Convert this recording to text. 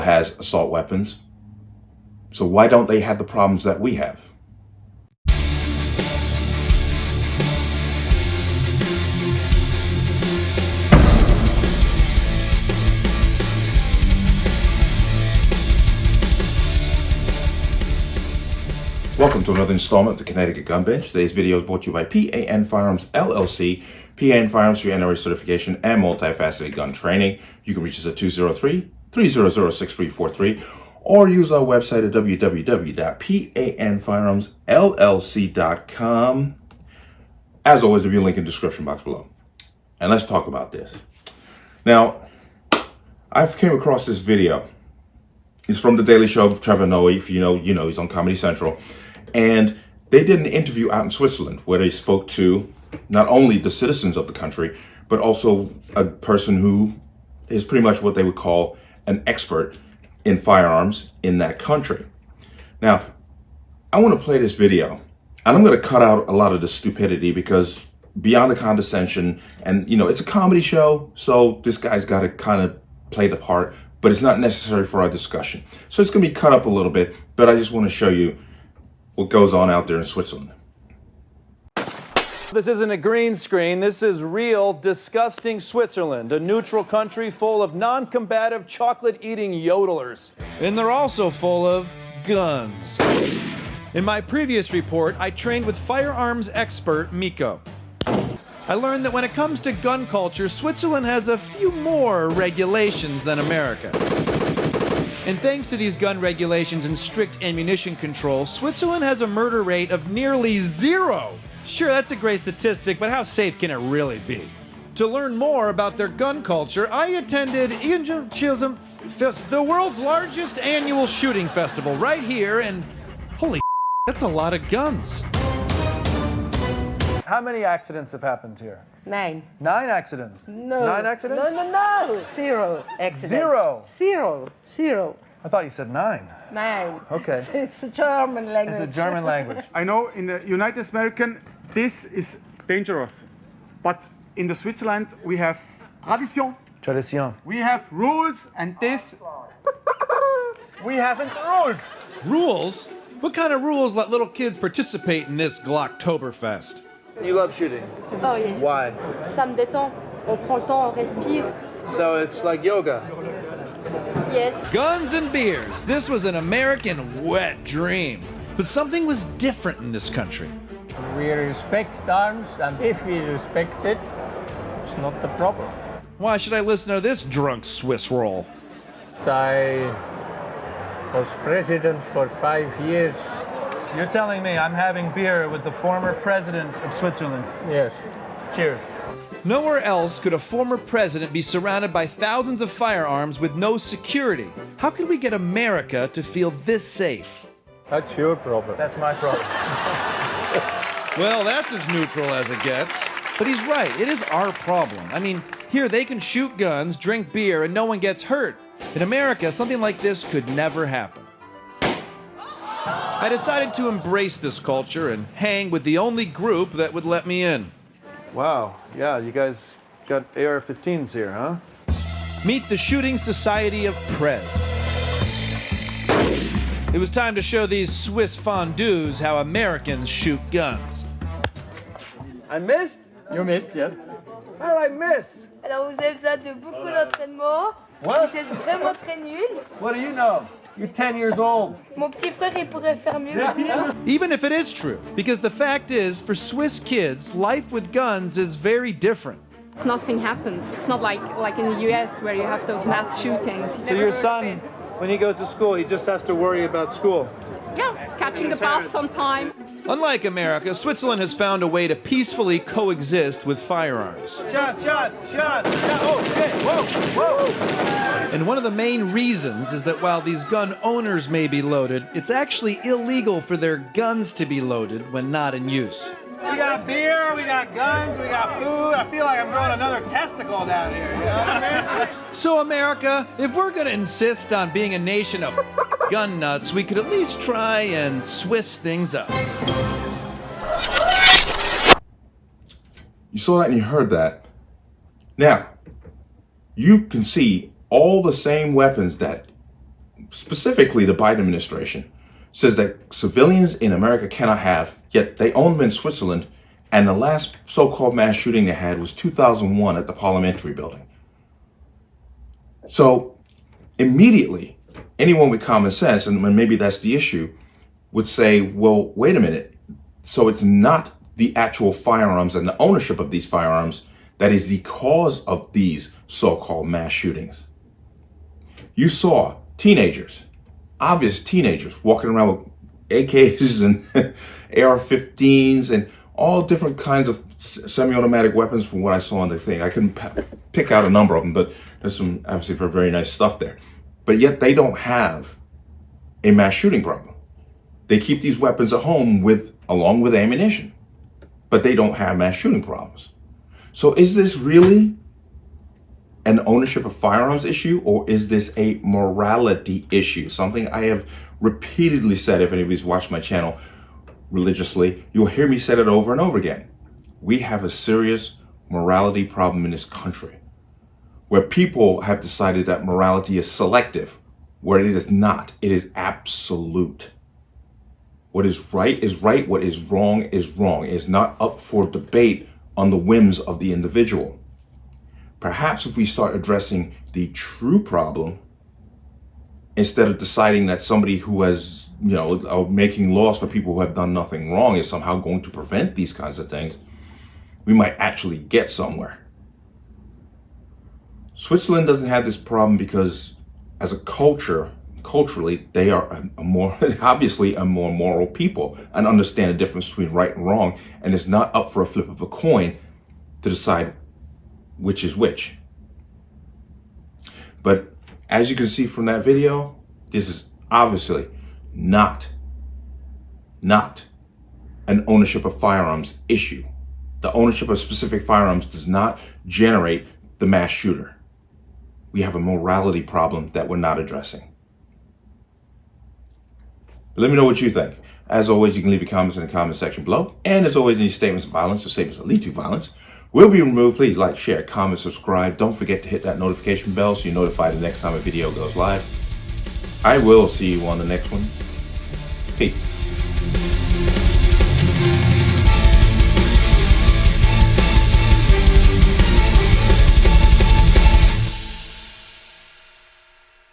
has assault weapons. So why don't they have the problems that we have? Welcome to another installment of the Connecticut Gun Bench. Today's video is brought to you by P.A.N. Firearms, LLC. P.A.N. Firearms for your NRA certification and multifaceted gun training. You can reach us at 203-300-6343 or use our website at www.panfirearmsllc.com. As always, there'll be a link in the description box below. And let's talk about this. Now, I came across this video. It's from The Daily Show, Trevor Noah. If you know, he's on Comedy Central. And they did an interview out in Switzerland where they spoke to not only the citizens of the country, but also a person who is pretty much what they would call an expert in firearms in that country. Now, I want to play this video, and I'm going to cut out a lot of the stupidity because beyond the condescension, and it's a comedy show, so this guy's got to kind of play the part, but it's not necessary for our discussion. So it's going to be cut up a little bit, but I just want to show you what goes on out there in Switzerland. This isn't a green screen. This is real, disgusting Switzerland, a neutral country full of non-combative, chocolate-eating yodelers. And they're also full of guns. In my previous report, I trained with firearms expert Miko. I learned that when it comes to gun culture, Switzerland has a few more regulations than America. And thanks to these gun regulations and strict ammunition control, Switzerland has a murder rate of nearly 0. Sure, that's a great statistic, but how safe can it really be? To learn more about their gun culture, I attended the world's largest annual shooting festival right here, and holy that's a lot of guns. How many accidents have happened here? 9. 9 accidents? No. 9 accidents? No. 0 accidents. 0. I thought you said 9. 9. Okay. It's a German language. It's a German language. I know in the United American this is dangerous, but in the Switzerland we have tradition. We have rules, and this we haven't rules. Rules? What kind of rules let little kids participate in this Glocktoberfest? You love shooting. Oh yes. Why? Ça me détend. On prend le temps, on respire. So it's like yoga. Yes. Guns and beers. This was an American wet dream. But something was different in this country. We respect arms, and if we respect it, it's not the problem. Why should I listen to this drunk Swiss roll? I was president for 5 years. You're telling me I'm having beer with the former president of Switzerland. Yes. Cheers. Nowhere else could a former president be surrounded by thousands of firearms with no security. How could we get America to feel this safe? That's your problem. That's my problem. Well, that's as neutral as it gets. But he's right, it is our problem. I mean, here they can shoot guns, drink beer, and no one gets hurt. In America, something like this could never happen. I decided to embrace this culture and hang with the only group that would let me in. Wow, yeah, you guys got AR-15s here, huh? Meet the Shooting Society of Prez. It was time to show these Swiss fondues how Americans shoot guns. I missed? You missed, yeah. How did I miss? Alors vous avez besoin de beaucoup d'entraînement. What? Vous êtes vraiment très nul. What do you know? You're 10 years old. Mon petit frère, il pourrait faire mieux. Even if it is true, because the fact is, for Swiss kids, life with guns is very different. Nothing happens. It's not like in the US where you have those mass shootings. So your son, when he goes to school, he just has to worry about school. Yeah, catching the bus sometime. Unlike America, Switzerland has found a way to peacefully coexist with firearms. Shots! Oh, shit! Whoa! And one of the main reasons is that while these gun owners may be loaded, it's actually illegal for their guns to be loaded when not in use. We got beer, we got guns, we got food. I feel like I'm growing another testicle down here. You know what I mean? So America, if we're gonna insist on being a nation of gun nuts, we could at least try and Swiss things up. You saw that and you heard that. Now, you can see all the same weapons that specifically the Biden administration, says that civilians in America cannot have, yet they own them in Switzerland, and the last so-called mass shooting they had was 2001 at the Parliamentary building. So immediately, anyone with common sense, and maybe that's the issue, would say, well, wait a minute. So it's not the actual firearms and the ownership of these firearms that is the cause of these so-called mass shootings. You saw teenagers, obvious teenagers, walking around with AKs and AR-15s and all different kinds of semi-automatic weapons from what I saw on the thing. I couldn't pick out a number of them, but there's some obviously very nice stuff there. But yet they don't have a mass shooting problem. They keep these weapons at home along with ammunition, but they don't have mass shooting problems. So is this really an ownership of firearms issue, or is this a morality issue? Something I have repeatedly said. If anybody's watched my channel religiously, you'll hear me say it over and over again. We have a serious morality problem in this country, where people have decided that morality is selective, where it is not. It is absolute. What is right, what is wrong is wrong. It is not up for debate on the whims of the individual. Perhaps if we start addressing the true problem, instead of deciding that somebody who has, making laws for people who have done nothing wrong is somehow going to prevent these kinds of things, we might actually get somewhere. Switzerland doesn't have this problem because as a culturally, they are obviously a more moral people and understand the difference between right and wrong. And it's not up for a flip of a coin to decide which is which. But as you can see from that video, this is obviously not an ownership of firearms issue. The ownership of specific firearms does not generate the mass shooter. We have a morality problem that we're not addressing. But let me know what you think. As always, you can leave your comments in the comment section below. And as always, any statements of violence or statements that lead to violence will be removed. Please like, share, comment, subscribe. Don't forget to hit that notification bell so you're notified the next time a video goes live. I will see you on the next one. Peace.